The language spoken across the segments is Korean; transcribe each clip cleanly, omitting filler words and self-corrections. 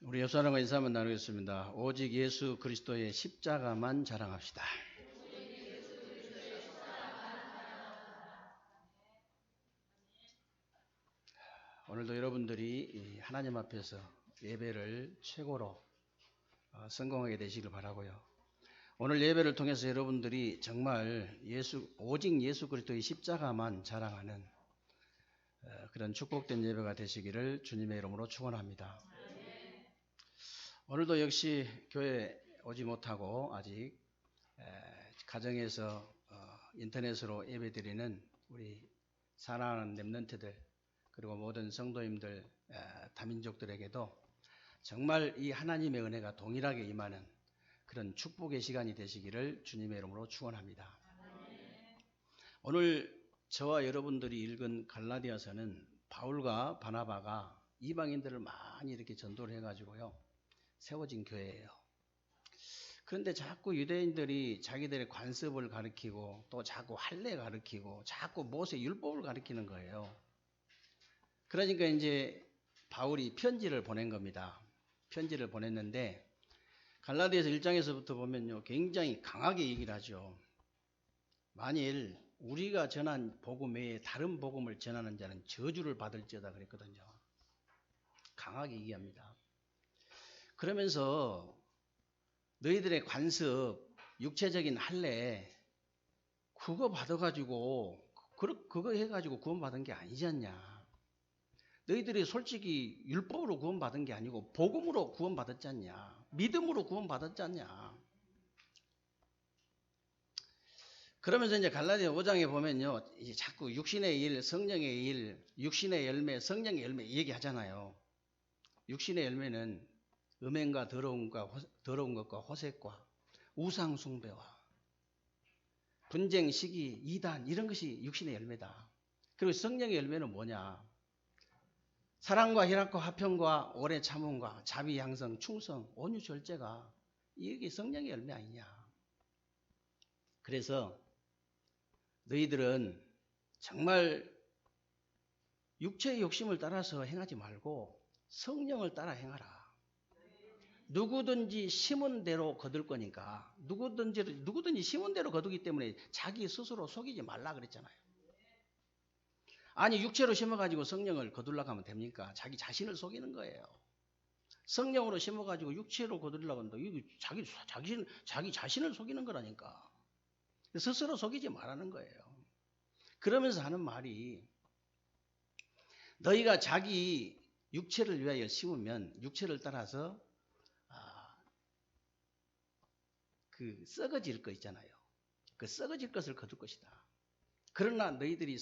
우리 옆 사람과 인사 한번 나누겠습니다. 오직 예수 그리스도의 십자가만 자랑합시다. 오늘도 여러분들이 하나님 앞에서 예배를 최고로 성공하게 되시길 바라고요. 오늘 예배를 통해서 여러분들이 정말 오직 예수 그리스도의 십자가만 자랑하는 그런 축복된 예배가 되시기를 주님의 이름으로 축원합니다. 오늘도 역시 교회 오지 못하고 아직 가정에서 인터넷으로 예배드리는 우리 사랑하는 렘넌트들 그리고 모든 성도님들 다민족들에게도 정말 이 하나님의 은혜가 동일하게 임하는 그런 축복의 시간이 되시기를 주님의 이름으로 축원합니다. 오늘 저와 여러분들이 읽은 갈라디아서는 바울과 바나바가 이방인들을 많이 이렇게 전도를 해가지고요 세워진 교회예요. 그런데 자꾸 유대인들이 자기들의 관습을 가르치고 또 자꾸 할례 가르치고 자꾸 모세 율법을 가르치는 거예요. 그러니까 이제 바울이 편지를 보낸 겁니다. 편지를 보냈는데 갈라디아서 1장에서부터 보면요 굉장히 강하게 얘기를 하죠. 만일 우리가 전한 복음 외에 다른 복음을 전하는 자는 저주를 받을지어다 그랬거든요. 강하게 얘기합니다. 그러면서 너희들의 관습, 육체적인 할례 그거 받아가지고 그거 해가지고 구원받은 게 아니지 않냐. 너희들이 솔직히 율법으로 구원받은 게 아니고 복음으로 구원받았지 않냐. 믿음으로 구원받았지 않냐. 그러면서 이제 갈라디아 5장에 보면요 이제 자꾸 육신의 일, 성령의 일, 육신의 열매, 성령의 열매 얘기하잖아요. 육신의 열매는 음행과 더러운 것과 호색과 우상 숭배와 분쟁, 시기, 이단 이런 것이 육신의 열매다. 그리고 성령의 열매는 뭐냐? 사랑과 희락과 화평과 오래 참음과 자비, 양성, 충성, 온유, 절제가 이게 성령의 열매 아니냐? 그래서 너희들은 정말 육체의 욕심을 따라서 행하지 말고 성령을 따라 행하라. 누구든지 심은 대로 거둘 거니까 누구든지 심은 대로 거두기 때문에 자기 스스로 속이지 말라 그랬잖아요. 아니 육체로 심어가지고 성령을 거둘라고 하면 됩니까? 자기 자신을 속이는 거예요. 성령으로 심어가지고 육체로 거두려고 한다. 이거 자기 자신을 속이는 거라니까. 스스로 속이지 말라는 거예요. 그러면서 하는 말이 너희가 자기 육체를 위하여 심으면 육체를 따라서 그 썩어질 거 있잖아요. 그 썩어질 것을 거둘 것이다. 그러나 너희들이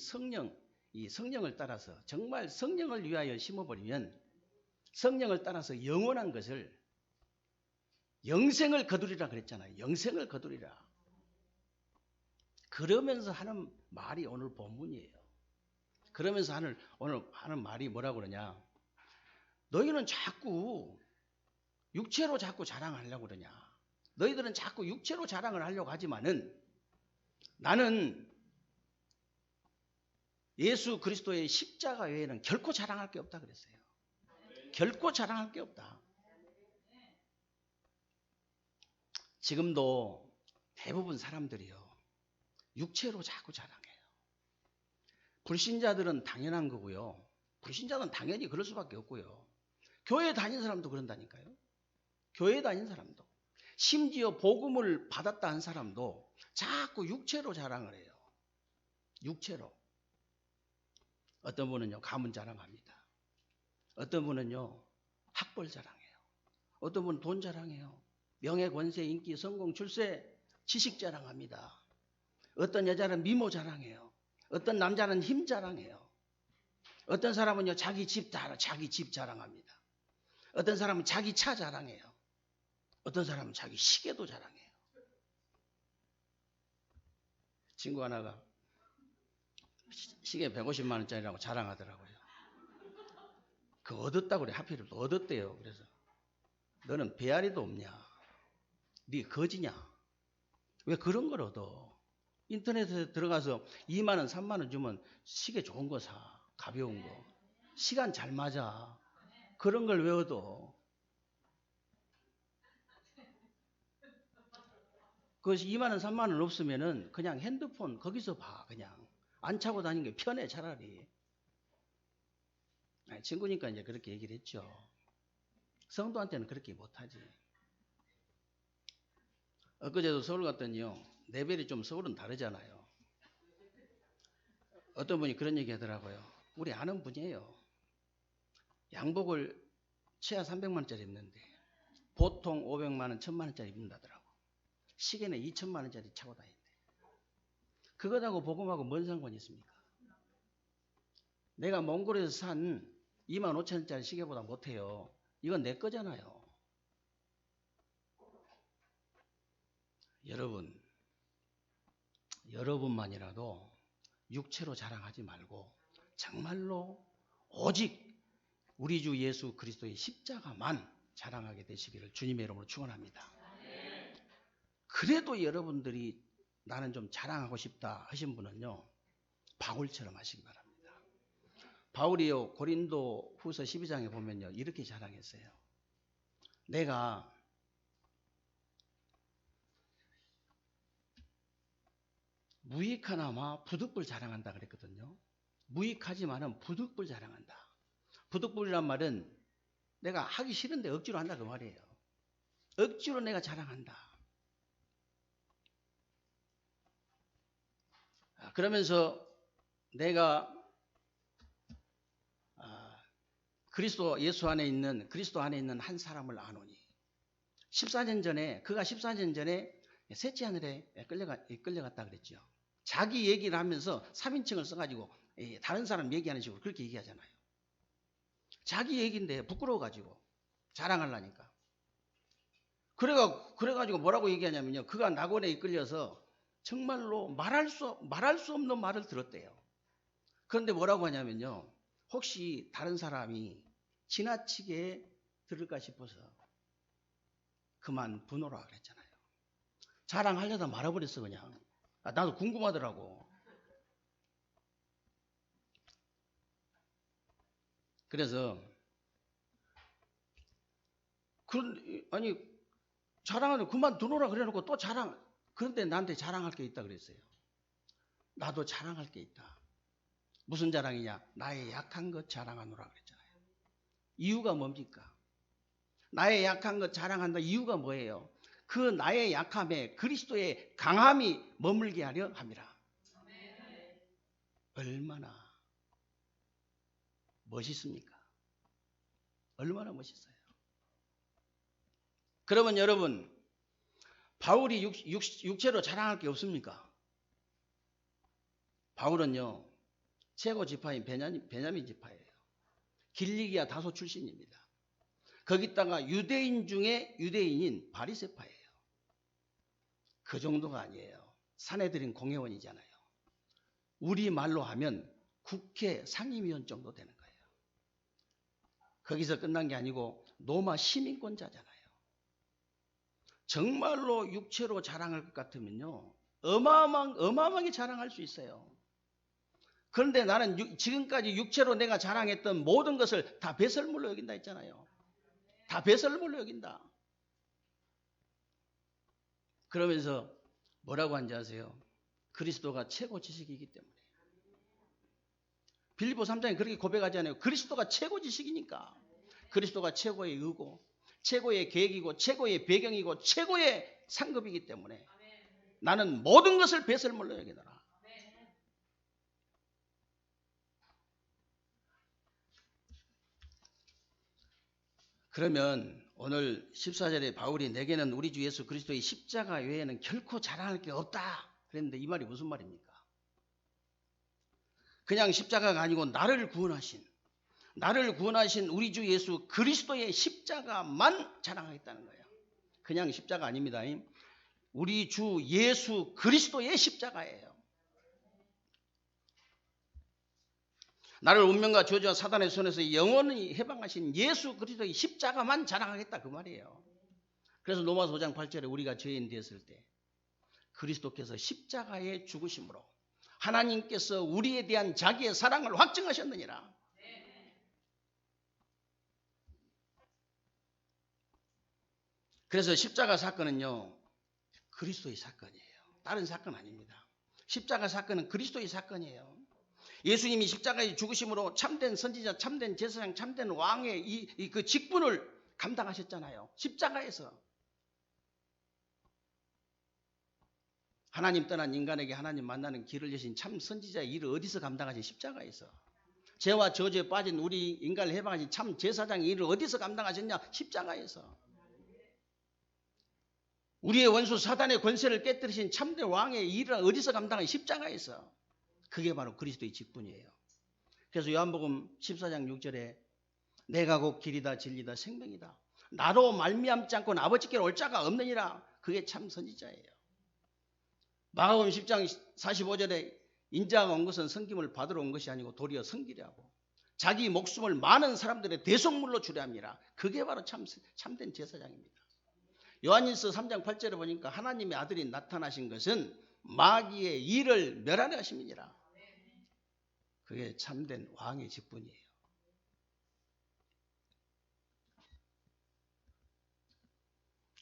이 성령을 따라서 정말 성령을 위하여 심어버리면 성령을 따라서 영원한 것을 영생을 거두리라 그랬잖아요. 영생을 거두리라. 그러면서 하는 말이 오늘 본문이에요. 그러면서 오늘 하는 말이 뭐라고 그러냐. 너희는 자꾸 육체로 자꾸 자랑하려고 그러냐. 너희들은 자꾸 육체로 자랑을 하려고 하지만은 나는 예수 그리스도의 십자가 외에는 결코 자랑할 게 없다 그랬어요. 결코 자랑할 게 없다. 지금도 대부분 사람들이요. 육체로 자꾸 자랑해요. 불신자들은 당연한 거고요. 불신자는 당연히 그럴 수밖에 없고요. 교회 다닌 사람도 그런다니까요. 교회 다닌 사람도. 심지어 복음을 받았다 한 사람도 자꾸 육체로 자랑을 해요. 육체로. 어떤 분은요 가문 자랑합니다. 어떤 분은요 학벌 자랑해요. 어떤 분은 돈 자랑해요. 명예, 권세, 인기, 성공, 출세, 지식 자랑합니다. 어떤 여자는 미모 자랑해요. 어떤 남자는 힘 자랑해요. 어떤 사람은요 자기 집 자랑합니다. 어떤 사람은 자기 차 자랑해요. 어떤 사람은 자기 시계도 자랑해요. 친구 하나가 시계 150만 원짜리라고 자랑하더라고요. 그거 얻었다고 그래. 하필 얻었대요. 그래서 너는 배앓이도 없냐? 네 거지냐? 왜 그런 걸 얻어? 인터넷에 들어가서 2만 원, 3만 원 주면 시계 좋은 거 사. 가벼운 거. 시간 잘 맞아. 그런 걸 왜 얻어? 그것이 2만 원, 3만 원 없으면은 그냥 핸드폰 거기서 봐. 그냥 안 차고 다니는 게 편해 차라리. 친구니까 이제 그렇게 얘기를 했죠. 성도한테는 그렇게 못하지. 엊그제도 서울 갔더니요. 레벨이 좀 서울은 다르잖아요. 어떤 분이 그런 얘기 하더라고요. 우리 아는 분이에요. 양복을 최하 300만 원짜리 입는데 보통 500만 원, 1000만 원짜리 입는다더라고. 시계는 2000만 원짜리 차고 다닌대. 그거하고 복음하고 뭔 상관이 있습니까? 내가 몽골에서 산 2만 5천 원짜리 시계보다 못해요. 이건 내 거잖아요. 여러분만이라도 육체로 자랑하지 말고 정말로 오직 우리 주 예수 그리스도의 십자가만 자랑하게 되시기를 주님의 이름으로 축원합니다. 그래도 여러분들이 나는 좀 자랑하고 싶다 하신 분은요. 바울처럼 하시기 바랍니다. 바울이요. 고린도 후서 12장에 보면요. 이렇게 자랑했어요. 내가 무익하나마 부득불 자랑한다 그랬거든요. 무익하지만은 부득불 자랑한다. 부득불이란 말은 내가 하기 싫은데 억지로 한다 그 말이에요. 억지로 내가 자랑한다. 그러면서 내가 그리스도 예수 안에 있는 그리스도 안에 있는 한 사람을 아노니 14년 전에 그가 14년 전에 셋째 하늘에 끌려갔다 그랬죠. 자기 얘기를 하면서 3인칭을 써가지고 다른 사람 얘기하는 식으로 그렇게 얘기하잖아요. 자기 얘기인데 부끄러워가지고 자랑하려니까. 그래가지고 뭐라고 얘기하냐면요. 그가 낙원에 이끌려서 정말로 말할 수 없는 말을 들었대요. 그런데 뭐라고 하냐면요. 혹시 다른 사람이 지나치게 들을까 싶어서 그만 분노라 그랬잖아요. 자랑하려다 말아버렸어 그냥. 나도 궁금하더라고. 그래서 아니 자랑하는 그만 두노라 그래놓고 또 자랑. 그런데 나한테 자랑할 게 있다 그랬어요. 나도 자랑할 게 있다. 무슨 자랑이냐? 나의 약한 것 자랑하노라 그랬잖아요. 이유가 뭡니까? 나의 약한 것 자랑한다 이유가 뭐예요? 그 나의 약함에 그리스도의 강함이 머물게 하려 함이라. 얼마나 멋있습니까? 얼마나 멋있어요. 그러면 여러분 바울이 육체로 자랑할 게 없습니까? 바울은요 최고 지파인 베냐민 지파예요. 길리기아 다소 출신입니다. 거기다가 유대인 중에 유대인인 바리새파예요. 그 정도가 아니에요. 사내들인 공회원이잖아요. 우리 말로 하면 국회 상임위원 정도 되는 거예요. 거기서 끝난 게 아니고 로마 시민권자잖아요. 정말로 육체로 자랑할 것 같으면요. 어마어마하게 자랑할 수 있어요. 그런데 나는 지금까지 육체로 내가 자랑했던 모든 것을 다 배설물로 여긴다 했잖아요. 다 배설물로 여긴다. 그러면서 뭐라고 하는지 아세요? 그리스도가 최고 지식이기 때문에. 빌립보 3장에 그렇게 고백하잖아요. 그리스도가 최고 지식이니까. 그리스도가 최고의 의고, 최고의 계획이고, 최고의 배경이고, 최고의 상급이기 때문에 나는 모든 것을 배설물로 여기더라. 그러면 오늘 14절에 바울이 내게는 우리 주 예수 그리스도의 십자가 외에는 결코 자랑할 게 없다 그랬는데 이 말이 무슨 말입니까? 그냥 십자가가 아니고 나를 구원하신 우리 주 예수 그리스도의 십자가만 자랑하겠다는 거예요. 그냥 십자가 아닙니다. 우리 주 예수 그리스도의 십자가예요. 나를 운명과 저주와 사단의 손에서 영원히 해방하신 예수 그리스도의 십자가만 자랑하겠다 그 말이에요. 그래서 로마서 5장 8절에 우리가 죄인 되었을 때 그리스도께서 십자가의 죽으심으로 하나님께서 우리에 대한 자기의 사랑을 확증하셨느니라. 그래서 십자가 사건은요 그리스도의 사건이에요. 다른 사건 아닙니다. 십자가 사건은 그리스도의 사건이에요. 예수님이 십자가의 죽으심으로 참된 선지자, 참된 제사장, 참된 왕의 그 직분을 감당하셨잖아요. 십자가에서. 하나님 떠난 인간에게 하나님 만나는 길을 여신 참 선지자의 일을 어디서 감당하신? 십자가에서. 죄와 저주에 빠진 우리 인간을 해방하신 참 제사장의 일을 어디서 감당하셨냐? 십자가에서. 우리의 원수 사단의 권세를 깨뜨리신 참된 왕의 일을 어디서 감당하신? 십자가에서. 그게 바로 그리스도의 직분이에요. 그래서 요한복음 14장 6절에 내가 곧 길이다 진리다 생명이다. 나로 말미암지 않고는 아버지께로 올 자가 없느니라. 그게 참 선지자예요. 마가복음 10장 45절에 인자가 온 것은 섬김을 받으러 온 것이 아니고 도리어 섬기려 하고 자기 목숨을 많은 사람들의 대속물로 주려 합니다. 그게 바로 참된 제사장입니다. 요한일서 3장 8절에 보니까 하나님의 아들이 나타나신 것은 마귀의 일을 멸하려 하심이니라. 그게 참된 왕의 직분이에요.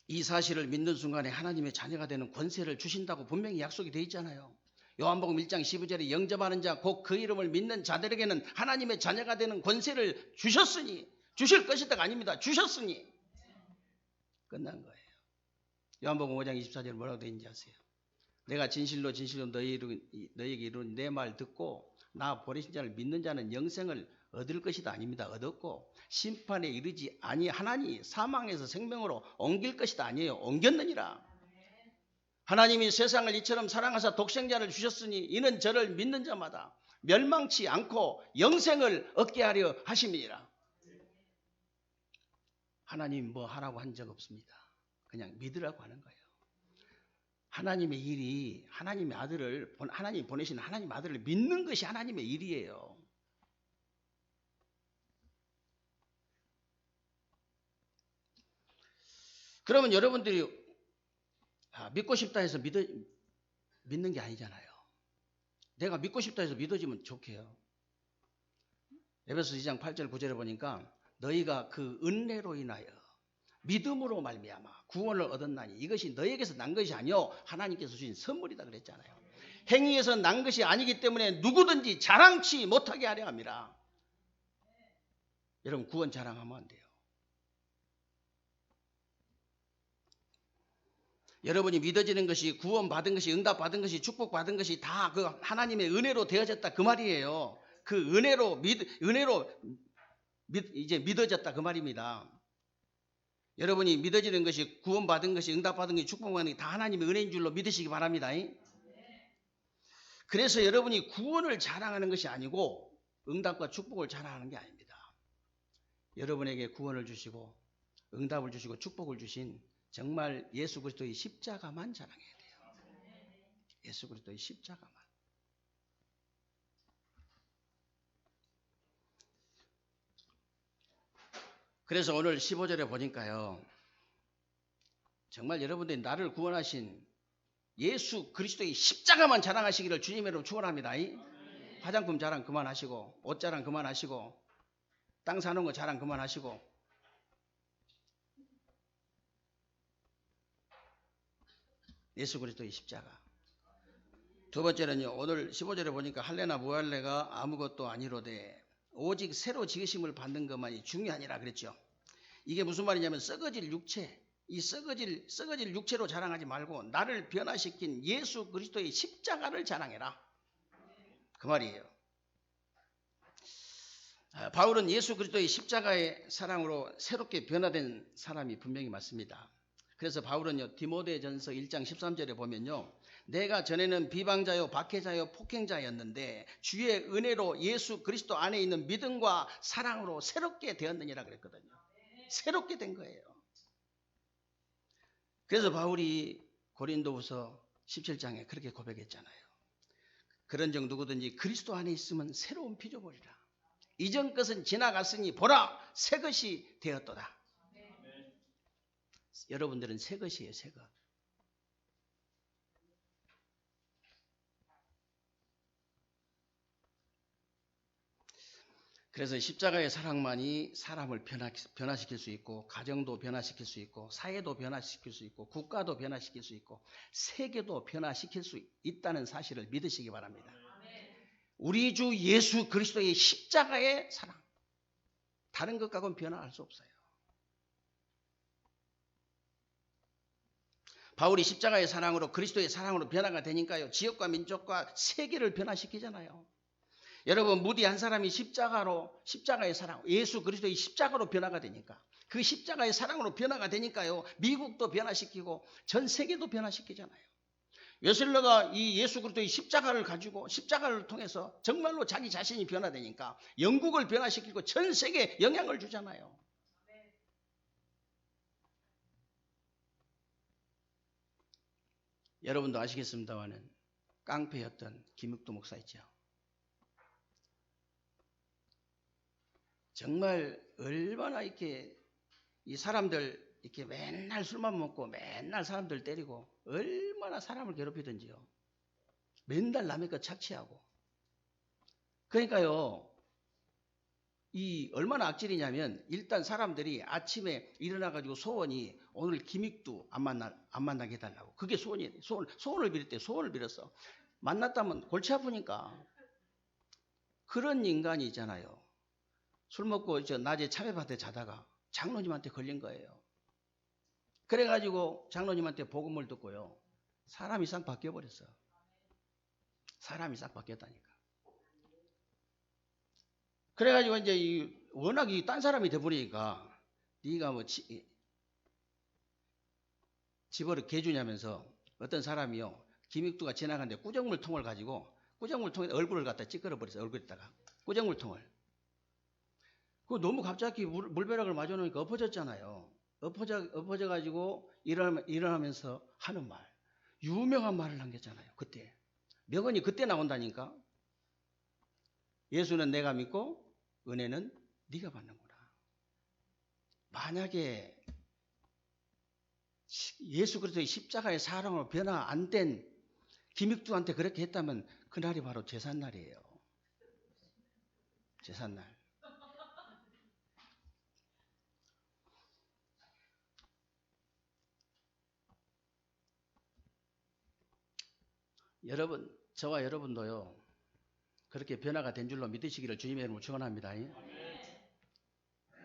이 사실을 믿는 순간에 하나님의 자녀가 되는 권세를 주신다고 분명히 약속이 되어 있잖아요. 요한복음 1장 12절에 영접하는 자 곧 그 이름을 믿는 자들에게는 하나님의 자녀가 되는 권세를 주셨으니 주실 것이다가 아닙니다. 주셨으니 끝난 거예요. 요한복음 5장 24절에 뭐라고 되어 있는지 아세요? 내가 진실로 진실로 너희에게 이룬 내 말 듣고 나 보내신 자를 믿는 자는 영생을 얻을 것이다 아닙니다. 얻었고 심판에 이르지 아니하나니 사망에서 생명으로 옮길 것이다 아니에요. 옮겼느니라. 하나님이 세상을 이처럼 사랑하사 독생자를 주셨으니 이는 저를 믿는 자마다 멸망치 않고 영생을 얻게 하려 하심이니라. 하나님 뭐 하라고 한 적 없습니다. 그냥 믿으라고 하는 거예요. 하나님의 일이 하나님의 아들을 하나님이 보내신 하나님 아들을 믿는 것이 하나님의 일이에요. 그러면 여러분들이 믿고 싶다 해서 믿는 게 아니잖아요. 내가 믿고 싶다 해서 믿어지면 좋게요. 에베소 2장 8절 9절에 보니까 너희가 그 은혜로 인하여 믿음으로 말미암아 구원을 얻었나니 이것이 너희에게서 난 것이 아니요 하나님께서 주신 선물이다 그랬잖아요. 행위에서 난 것이 아니기 때문에 누구든지 자랑치 못하게 하려 합니다. 여러분 구원 자랑하면 안 돼요. 여러분이 믿어지는 것이 구원받은 것이 응답받은 것이 축복받은 것이 다 그 하나님의 은혜로 되어졌다 그 말이에요. 그 은혜로 이제 믿어졌다 그 말입니다. 여러분이 믿어지는 것이 구원받은 것이 응답받은 것이 축복받은 것이 다 하나님의 은혜인 줄로 믿으시기 바랍니다. 그래서 여러분이 구원을 자랑하는 것이 아니고 응답과 축복을 자랑하는 게 아닙니다. 여러분에게 구원을 주시고 응답을 주시고 축복을 주신 정말 예수 그리스도의 십자가만 자랑해야 돼요. 예수 그리스도의 십자가만. 그래서 오늘 15절에 보니까요. 정말 여러분들이 나를 구원하신 예수 그리스도의 십자가만 자랑하시기를 주님으로 축원합니다. 화장품 자랑 그만하시고 옷 자랑 그만하시고 땅 사는 거 자랑 그만하시고 예수 그리스도의 십자가. 두 번째는요. 오늘 15절에 보니까 할례나 무할례가 아무것도 아니로되 오직 새로 지으심을 받는 것만이 중요하니라 그랬죠. 이게 무슨 말이냐면 썩어질 육체, 이 썩어질 육체로 자랑하지 말고 나를 변화시킨 예수 그리스도의 십자가를 자랑해라. 그 말이에요. 바울은 예수 그리스도의 십자가의 사랑으로 새롭게 변화된 사람이 분명히 맞습니다. 그래서 바울은요. 디모데전서 1장 13절에 보면요. 내가 전에는 비방자요 박해자요 폭행자였는데 주의 은혜로 예수 그리스도 안에 있는 믿음과 사랑으로 새롭게 되었느니라 그랬거든요. 새롭게 된 거예요. 그래서 바울이 고린도후서 17장에 그렇게 고백했잖아요. 그런즉 누구든지 그리스도 안에 있으면 새로운 피조물이라. 이전 것은 지나갔으니 보라 새 것이 되었도다. 여러분들은 새 것이에요. 새 것. 그래서 십자가의 사랑만이 사람을 변화시킬 수 있고, 가정도 변화시킬 수 있고, 사회도 변화시킬 수 있고, 국가도 변화시킬 수 있고, 세계도 변화시킬 수 있다는 사실을 믿으시기 바랍니다. 우리 주 예수 그리스도의 십자가의 사랑, 다른 것과는 변화할 수 없어요. 바울이 십자가의 사랑으로, 그리스도의 사랑으로 변화가 되니까요, 지역과 민족과 세계를 변화시키잖아요. 여러분, 무디 한 사람이 십자가의 사랑, 예수 그리스도의 십자가로 변화가 되니까, 그 십자가의 사랑으로 변화가 되니까요, 미국도 변화시키고 전 세계도 변화시키잖아요. 웨슬러가 이 예수 그리스도의 십자가를 가지고, 십자가를 통해서 정말로 자기 자신이 변화되니까 영국을 변화시키고 전 세계에 영향을 주잖아요. 여러분도 아시겠습니다마는 깡패였던 김육도 목사 있죠. 정말 얼마나 이렇게 이 사람들 이렇게 맨날 술만 먹고 맨날 사람들 때리고 얼마나 사람을 괴롭히던지요. 맨날 남의 것 착취하고. 그러니까요, 이 얼마나 악질이냐면, 일단 사람들이 아침에 일어나가지고 소원이 오늘 김익두 안 만나게 해달라고. 그게 소원을 빌을 때 소원을 빌었어. 만났다면 골치 아프니까. 그런 인간이 있잖아요. 술 먹고 낮에 참외밭에 자다가 장로님한테 걸린 거예요. 그래가지고 장로님한테 복음을 듣고요, 사람이 싹 바뀌어버렸어. 사람이 싹 바뀌었다니까. 그래가지고 이제 워낙 딴 사람이 돼버리니까, 네가 뭐 집어를 개주냐면서 어떤 사람이요, 김익두가 지나가는데 꾸정물통을 가지고 꾸정물통에 얼굴을 갖다 찌끄러 버렸어요. 얼굴에다가 꾸정물통을. 그거 너무 갑자기 물벼락을 맞아놓으니까 엎어졌잖아요. 엎어져가지고 일어나면서 하는 말, 유명한 말을 남겼잖아요. 그때 명언이 그때 나온다니까. 예수는 내가 믿고 은혜는 네가 받는구나. 만약에 예수 그리스도의 십자가의 사랑으로 변화 안 된 김익두한테 그렇게 했다면 그날이 바로 제삿날이에요. 제삿날. 여러분, 저와 여러분도요, 그렇게 변화가 된 줄로 믿으시기를 주님의 이름으로 축원합니다.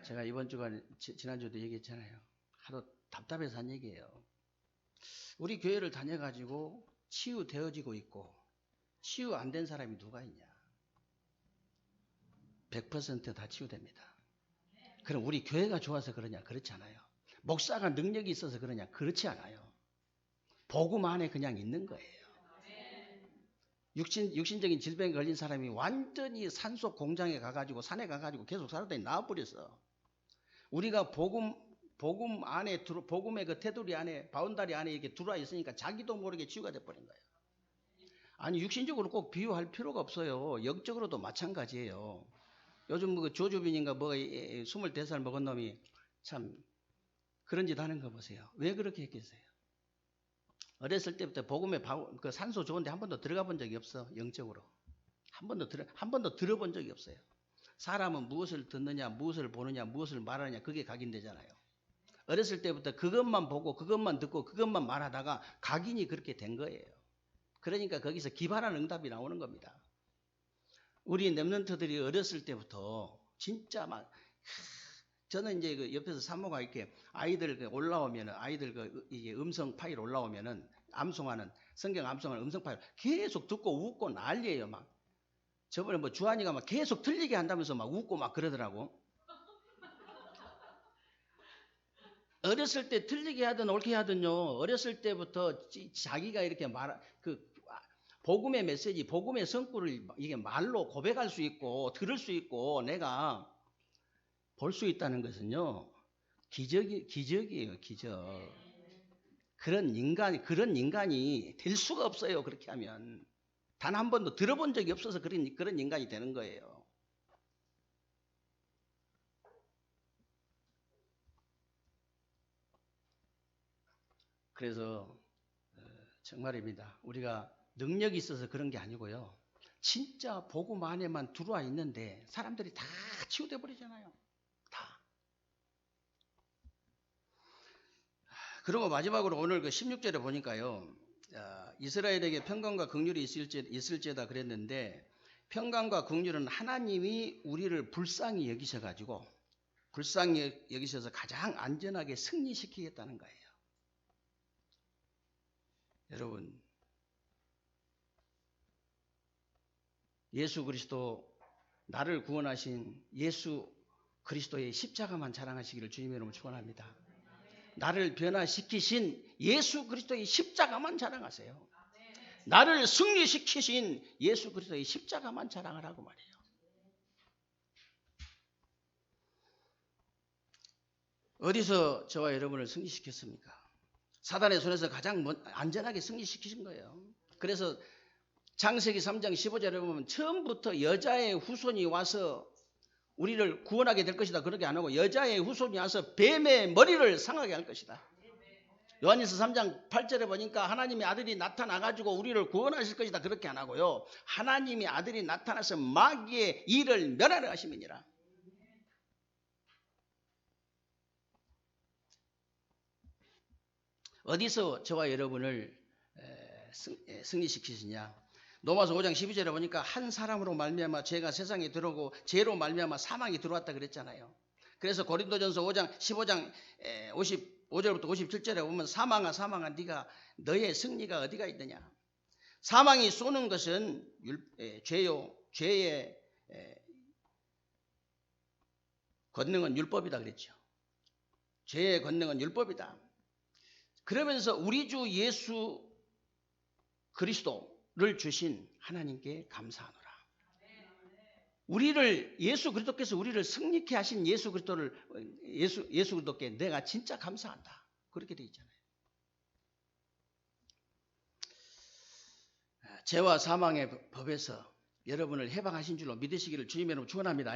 제가 이번 주간 지난주도 얘기했잖아요. 하도 답답해서 한 얘기예요. 우리 교회를 다녀가지고 치유되어지고 있고 치유 안 된 사람이 누가 있냐? 100% 다 치유됩니다. 그럼 우리 교회가 좋아서 그러냐? 그렇지 않아요. 목사가 능력이 있어서 그러냐? 그렇지 않아요. 복음 안에 그냥 있는 거예요. 육신적인 질병에 걸린 사람이 완전히 산속 공장에 가가지고 산에 가가지고 계속 살았더니 나와버렸어. 우리가 복음 안에 복음의 그 테두리 안에, 바운다리 안에 이렇게 들어와 있으니까 자기도 모르게 치유가 돼버린 거예요. 아니, 육신적으로 꼭 비유할 필요가 없어요. 영적으로도 마찬가지예요. 요즘 뭐 조주빈인가 24살 먹은 놈이 참 그런 짓 하는 거 보세요. 왜 그렇게 했겠어요? 어렸을 때부터 복음의 그 산소 좋은데 한 번도 들어가 본 적이 없어. 영적으로 한 번도 들어본 적이 없어요. 사람은 무엇을 듣느냐, 무엇을 보느냐, 무엇을 말하느냐, 그게 각인되잖아요. 어렸을 때부터 그것만 보고 그것만 듣고 그것만 말하다가 각인이 그렇게 된 거예요. 그러니까 거기서 기발한 응답이 나오는 겁니다. 우리 랩런트들이 어렸을 때부터 진짜 막, 저는 이제 그 옆에서 사모가 이렇게 아이들 올라오면은, 아이들 이게 음성 파일 올라오면은, 성경 암송하는 음성 파일 계속 듣고 웃고 난리예요. 막 저번에 뭐 주한이가 막 계속 틀리게 한다면서 막 웃고 막 그러더라고. 어렸을 때 틀리게 하든 옳게 하든요, 어렸을 때부터 자기가 이렇게 복음의 메시지, 복음의 성구를 이게 말로 고백할 수 있고 들을 수 있고 내가 볼 수 있다는 것은요, 기적이에요. 기적. 그런 인간이 될 수가 없어요. 그렇게 하면 단 한 번도 들어본 적이 없어서 그런 인간이 되는 거예요. 그래서 정말입니다. 우리가 능력이 있어서 그런 게 아니고요, 진짜 복음 안에만 들어와 있는데 사람들이 다 치유돼 버리잖아요. 다. 그리고 마지막으로 오늘 그 16절에 보니까요. 이스라엘에게 평강과 긍휼이 있을지다 그랬는데 평강과 긍휼은 하나님이 우리를 불쌍히 여기셔가지고 불쌍히 여기셔서 가장 안전하게 승리시키겠다는 거예요. 여러분, 예수 그리스도 나를 구원하신 예수 그리스도의 십자가만 자랑하시기를 주님의 이름으로 축원합니다. 나를 변화시키신 예수 그리스도의 십자가만 자랑하세요. 나를 승리시키신 예수 그리스도의 십자가만 자랑하라고 말이에요. 어디서 저와 여러분을 승리시켰습니까? 사단의 손에서 가장 안전하게 승리시키신 거예요. 그래서 창세기 3장 15절에 보면 처음부터 여자의 후손이 와서 우리를 구원하게 될 것이다. 그렇게 안 하고 여자의 후손이 와서 뱀의 머리를 상하게 할 것이다. 요한일서 3장 8절에 보니까 하나님의 아들이 나타나가지고 우리를 구원하실 것이다. 그렇게 안 하고요. 하나님의 아들이 나타나서 마귀의 일을 멸하려 하심이니라. 어디서 저와 여러분을 승리시키시냐? 로마서 5장 12절에 보니까 한 사람으로 말미암아 죄가 세상에 들어오고 죄로 말미암아 사망이 들어왔다 그랬잖아요. 그래서 고린도전서 5장 15장 55절부터 57절에 보면 사망아 네가 너의 승리가 어디가 있느냐? 사망이 쏘는 것은 죄요. 죄의 권능은 율법이다 그랬죠. 죄의 권능은 율법이다. 그러면서 우리 주 예수 그리스도를 주신 하나님께 감사하노라. 우리를 예수 그리스도께서 우리를 승리케 하신 예수 그리스도께 내가 진짜 감사한다. 그렇게 돼 있잖아요. 죄와 사망의 법에서 여러분을 해방하신 줄로 믿으시기를 주님의 이름으로 축원합니다.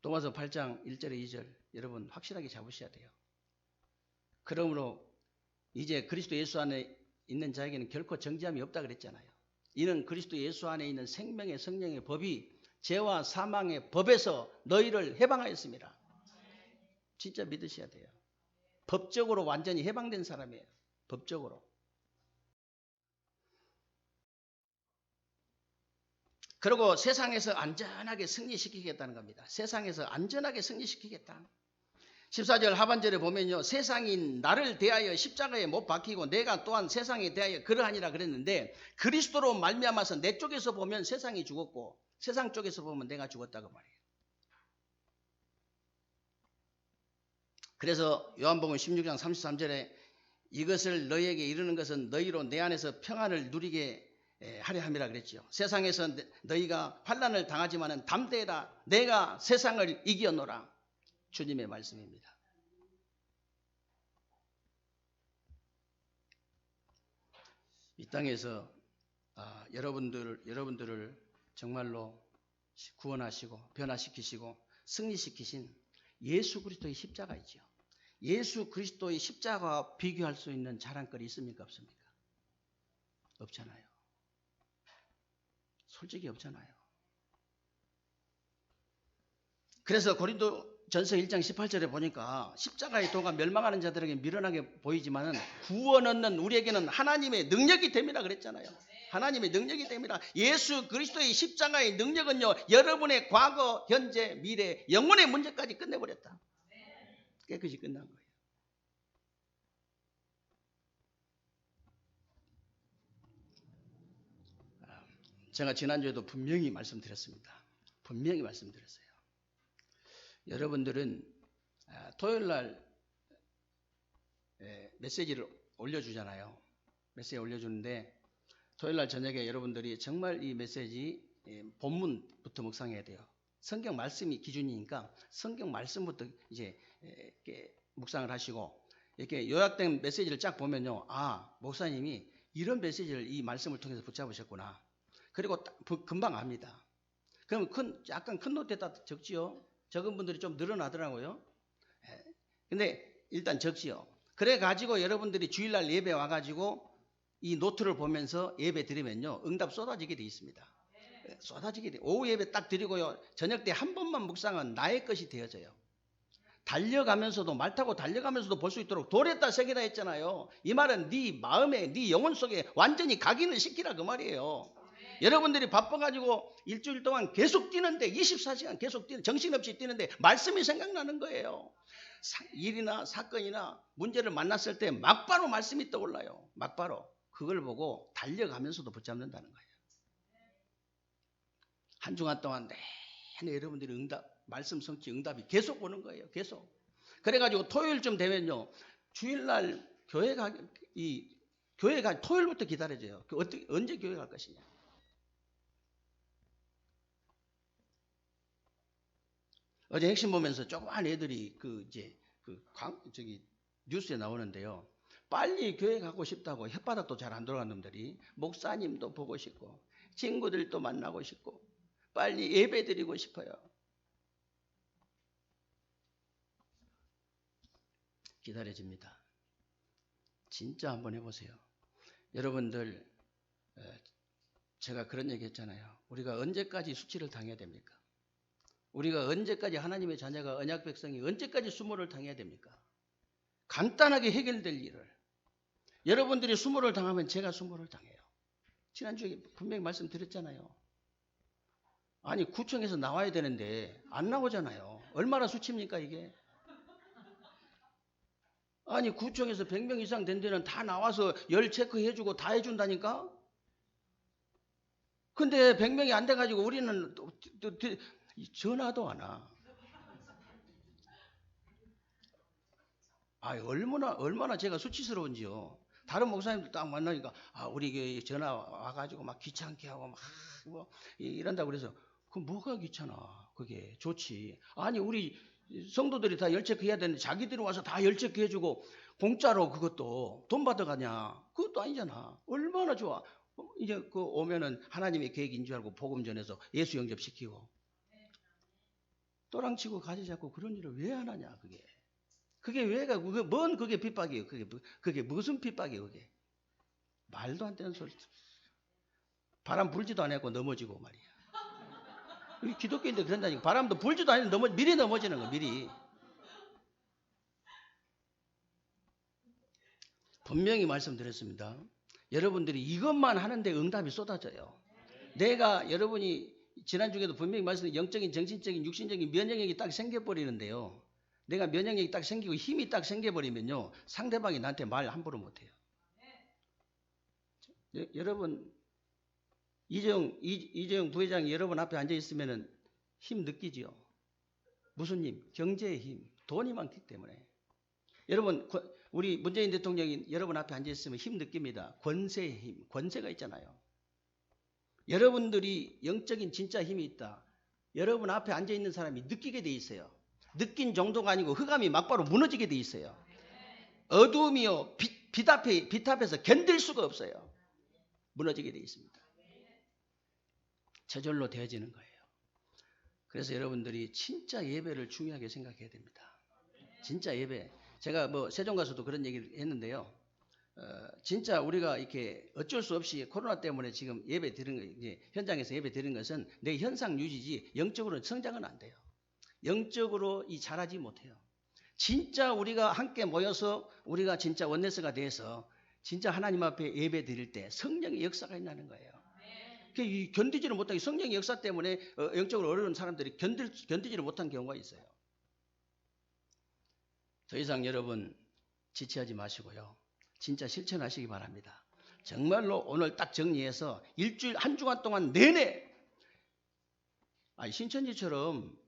로마서 8장 1절에 2절 여러분 확실하게 잡으셔야 돼요. 그러므로 이제 그리스도 예수 안에 있는 자에게는 결코 정죄함이 없다 그랬잖아요. 이는 그리스도 예수 안에 있는 생명의 성령의 법이 죄와 사망의 법에서 너희를 해방하였습니다. 진짜 믿으셔야 돼요. 법적으로 완전히 해방된 사람이에요. 법적으로. 그리고 세상에서 안전하게 승리시키겠다는 겁니다. 세상에서 안전하게 승리시키겠다. 14절 하반절에 보면요. 세상이 나를 대하여 십자가에 못 박히고 내가 또한 세상에 대하여 그러하니라 그랬는데 그리스도로 말미암아서 내 쪽에서 보면 세상이 죽었고 세상 쪽에서 보면 내가 죽었다고 말이에요. 그래서 요한복음 16장 33절에 이것을 너희에게 이르는 것은 너희로 내 안에서 평안을 누리게 하려 함이라 그랬죠. 세상에서 너희가 환난을 당하지만은 담대해라. 내가 세상을 이겼노라. 주님의 말씀입니다. 이 땅에서 여러분들을 정말로 구원하시고 변화시키시고 승리시키신 예수 그리스도의 십자가이죠. 예수 그리스도의 십자가와 비교할 수 있는 자랑거리 있습니까? 없습니까? 없잖아요. 솔직히 없잖아요. 그래서 고린도전서 1장 18절에 보니까 십자가의 도가 멸망하는 자들에게 미련하게 보이지만 구원 얻는 우리에게는 하나님의 능력이 됩니다 그랬잖아요. 하나님의 능력이 됩니다. 예수 그리스도의 십자가의 능력은요. 여러분의 과거, 현재, 미래, 영혼의 문제까지 끝내버렸다. 깨끗이 끝난 거예요. 제가 지난주에도 분명히 말씀드렸습니다. 분명히 말씀드렸어요. 여러분들은 토요일날 메시지를 올려주잖아요. 메시지 올려주는데 토요일날 저녁에 여러분들이 정말 이 메시지 본문부터 묵상해야 돼요. 성경 말씀이 기준이니까 성경 말씀부터 이제 이렇게 묵상을 하시고 이렇게 요약된 메시지를 쫙 보면요. 아, 목사님이 이런 메시지를 이 말씀을 통해서 붙잡으셨구나. 그리고 금방 압니다. 그럼 약간 큰 노트에다 적지요. 적은 분들이 좀 늘어나더라고요. 근데 일단 적지요. 그래 가지고 여러분들이 주일날 예배 와가지고 이 노트를 보면서 예배 드리면요, 응답 쏟아지게 돼 있습니다. 쏟아지게 돼. 오후 예배 딱 드리고요, 저녁 때 한 번만 묵상은 나의 것이 되어져요. 달려가면서도, 말 타고 달려가면서도 볼 수 있도록 돌에다 새기라 했잖아요. 이 말은 네 마음에, 네 영혼 속에 완전히 각인을 시키라 그 말이에요. 여러분들이 바빠가지고 일주일 동안 계속 뛰는데, 24시간 계속 뛰는, 정신없이 뛰는데 말씀이 생각나는 거예요. 일이나 사건이나 문제를 만났을 때 막바로 말씀이 떠올라요. 막바로. 그걸 보고 달려가면서도 붙잡는다는 거예요. 한 주간 동안 내내 여러분들이 말씀 성취 응답이 계속 오는 거예요. 계속. 그래가지고 토요일쯤 되면요, 주일날 교회 가 토요일부터 기다려져요. 언제 교회 갈 것이냐. 어제 핵심 보면서 조그만 애들이 뉴스에 나오는데요. 빨리 교회 가고 싶다고 혓바닥도 잘 안 돌아간 놈들이 목사님도 보고 싶고 친구들도 만나고 싶고 빨리 예배 드리고 싶어요. 기다려집니다. 진짜 한번 해보세요. 여러분들, 제가 그런 얘기 했잖아요. 우리가 언제까지 수치를 당해야 됩니까? 우리가 언제까지, 하나님의 자녀가, 언약 백성이 언제까지 수모를 당해야 됩니까? 간단하게 해결될 일을. 여러분들이 수모를 당하면 제가 수모를 당해요. 지난주에 분명히 말씀드렸잖아요. 아니, 구청에서 나와야 되는데 안 나오잖아요. 얼마나 수치입니까 이게? 아니, 구청에서 100명 이상 된 데는 다 나와서 열 체크해주고 다 해준다니까? 근데 100명이 안 돼가지고 우리는 전화도 안 와. 얼마나 제가 수치스러운지요. 다른 목사님들 딱 만나니까, 우리 교회 전화 와가지고 막 귀찮게 하고 이런다고 그래서, 그 뭐가 귀찮아. 그게 좋지. 아니, 우리 성도들이 다 열체크 해야 되는데 자기들이 와서 다 열체크 해주고 공짜로 그것도 돈 받아가냐. 그것도 아니잖아. 얼마나 좋아. 이제 오면은 하나님의 계획인 줄 알고 복음 전해서 예수 영접시키고 또랑치고 가지 잡고 그런 일을 왜 안 하냐. 그게 왜가, 그게 핍박이에요. 그게 무슨 핍박이에요. 그게 말도 안 되는 소리. 바람 불지도 않았고 넘어지고 말이야. 기독교인들 그런다니까. 바람도 불지도 않았는데 미리 넘어지는 거. 미리. 분명히 말씀드렸습니다. 여러분들이 이것만 하는데 응답이 쏟아져요. 여러분이 지난주에도 분명히 말씀드린 영적인, 정신적인, 육신적인 면역력이 딱 생겨버리는데요. 내가 면역력이 딱 생기고 힘이 딱 생겨버리면요, 상대방이 나한테 말 함부로 못해요. 여러분, 이재용 부회장이 여러분 앞에 앉아있으면 힘 느끼지요? 무슨 힘? 경제의 힘, 돈이 많기 때문에. 여러분, 우리 문재인 대통령이 여러분 앞에 앉아있으면 힘 느낍니다. 권세의 힘, 권세가 있잖아요. 여러분들이 영적인 진짜 힘이 있다. 여러분 앞에 앉아있는 사람이 느끼게 돼 있어요. 느낀 정도가 아니고 흑암이 막바로 무너지게 돼 있어요. 어두움이요, 빛 앞에서 견딜 수가 없어요. 무너지게 돼 있습니다. 저절로 되어지는 거예요. 그래서 여러분들이 진짜 예배를 중요하게 생각해야 됩니다. 진짜 예배. 제가 세종 가서도 그런 얘기를 했는데요. 진짜 우리가 이렇게 어쩔 수 없이 코로나 때문에 지금 예배 드리는 거, 현장에서 예배 드리는 것은 내 현상 유지지 영적으로 성장은 안 돼요. 영적으로 자라지 못해요. 진짜 우리가 함께 모여서 우리가 진짜 원네스가 돼서 진짜 하나님 앞에 예배 드릴 때 성령의 역사가 있다는 거예요. 견디지를 못하게 성령의 역사 때문에 영적으로 어려운 사람들이 견디지를 못한 경우가 있어요. 더 이상 여러분 지체하지 마시고요. 진짜 실천하시기 바랍니다. 정말로 오늘 딱 정리해서 일주일 한 주간 동안 내내 신천지처럼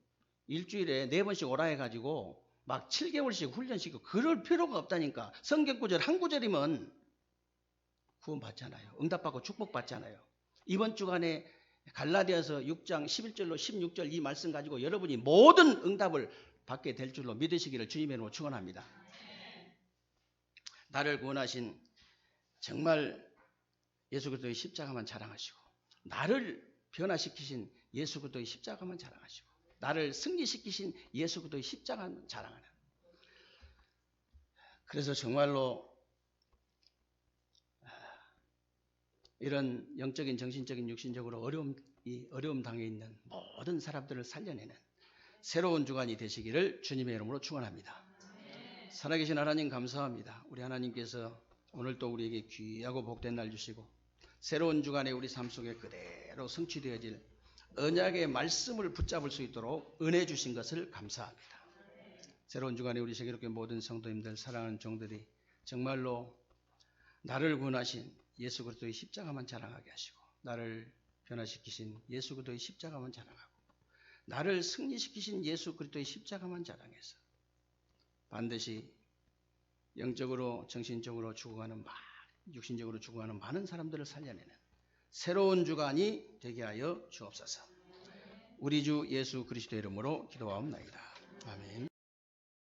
일주일에 4번씩 오라 해가지고 막 7개월씩 훈련시키고 그럴 필요가 없다니까. 성경 구절 한 구절이면 구원받잖아요. 응답받고 축복받잖아요. 이번 주간에 갈라디아서 6장 11절로 16절 이 말씀 가지고 여러분이 모든 응답을 받게 될 줄로 믿으시기를 주님의 이름으로 축원합니다. 나를 구원하신 정말 예수 그리스도의 십자가만 자랑하시고, 나를 변화시키신 예수 그리스도의 십자가만 자랑하시고, 나를 승리시키신 예수 그리스도의 십자가만 자랑하는. 그래서 정말로 이런 영적인, 정신적인, 육신적으로 어려움 당해 있는 모든 사람들을 살려내는 새로운 주간이 되시기를 주님의 이름으로 축원합니다. 살아계신 하나님 감사합니다. 우리 하나님께서 오늘 또 우리에게 귀하고 복된 날 주시고 새로운 주간에 우리 삶 속에 그대로 성취되어질 언약의 말씀을 붙잡을 수 있도록 은혜 주신 것을 감사합니다. 새로운 주간에 우리 세계롭게 모든 성도님들, 사랑하는 종들이 정말로 나를 구원하신 예수 그리스도의 십자가만 자랑하게 하시고 나를 변화시키신 예수 그리스도의 십자가만 자랑하고 나를 승리시키신 예수 그리스도의 십자가만 자랑해서 반드시 영적으로 정신적으로 죽어가는 육신적으로 죽어가는 많은 사람들을 살려내는 새로운 주간이 되게 하여 주옵소서. 우리 주 예수 그리스도의 이름으로 기도하옵나이다. 아멘.